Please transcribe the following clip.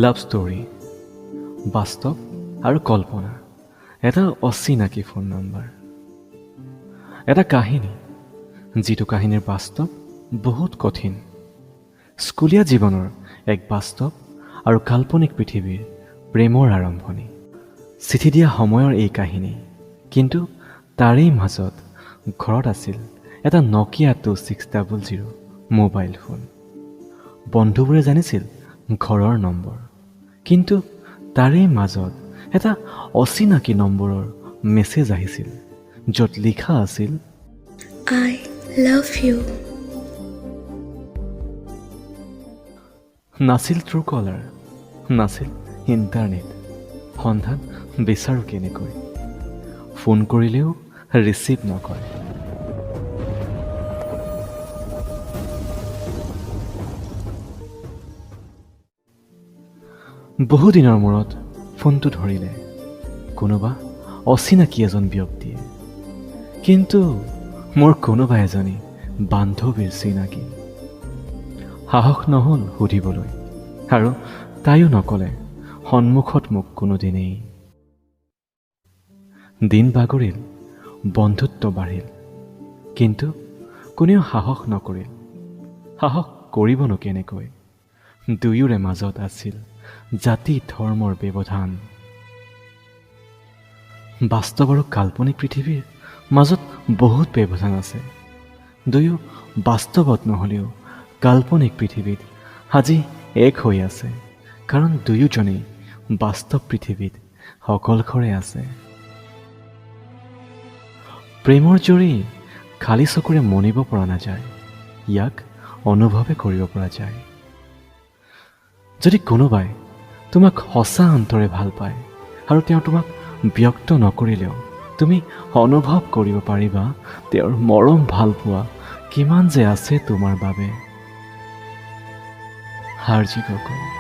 Love story, বাস্তৱ আৰু কল্পনা, এটা অচিনাকি ফোন নম্বৰ, এটা কাহিনী যিটো কাহিনীৰ বাস্তৱ বহুত কঠিন। স্কুলীয়া জীৱনৰ এক বাস্তৱ আৰু কাল্পনিক পৃথিৱীৰ প্ৰেমৰ আৰম্ভণি। চিঠি দিয়া সময়ৰ এই কাহিনী, কিন্তু তাৰেই মাজত ঘৰত আছিল এটা নকিয়া 2600 মোবাইল ফোন। বন্ধুবোৰে জানিছিল ঘৰৰ নম্বৰ, কিন্তু তাৰেই মাজত এটা অচিনাকি নম্বৰৰ মেছেজ আহিছিল, য'ত লিখা আছিল I love you. নাছিল ট্ৰু কলাৰ, নাছিল ইণ্টাৰনেট। সন্ধান বিচাৰোঁ কেনেকৈ? ফোন কৰিলেও ৰিচিভ নকৰে। বহুদিনৰ মূৰত ফোনটো ধৰিলে কোনোবা অচিনাকি এজন ব্যক্তিয়ে, কিন্তু মোৰ কোনোবা এজনী বান্ধৱীৰ চিনাকি। সাহস নহ'ল সুধিবলৈ, আৰু তাইও নক'লে সন্মুখত মোক কোনোদিনেই। দিন বাগৰিল, বন্ধুত্ব বাঢ়িল, কিন্তু কোনেও সাহস নকৰিল। সাহস কৰিবনো কেনেকৈ? দুয়োৰে মাজত আছিল জাতি ধৰ্মৰ ব্যৱধান। বাস্তৱ আৰু কাল্পনিক পৃথিৱীৰ মাজত বহুত ব্যৱধান আছে। দুয়ো বাস্তৱত নহ'লেও কাল্পনিক পৃথিৱীত আজি এক হৈ আছে, কাৰণ দুয়োজনেই বাস্তৱ পৃথিৱীত অকলশৰে আছে। প্ৰেমৰ জৰি খালী চকুৰে মনিব পৰা নাযায়, ইয়াক অনুভৱে কৰিব পৰা যায়। যদি কোনোবাই তোমাক সঁচা অন্তৰে ভাল পায় আৰু তেওঁ তোমাক ব্যক্ত নকৰিলেও তুমি অনুভৱ কৰিব পাৰিবা তেওঁৰ মৰম ভালপোৱা কিমান যে আছে তোমাৰ বাবে। হাৰ্জি গগৈ।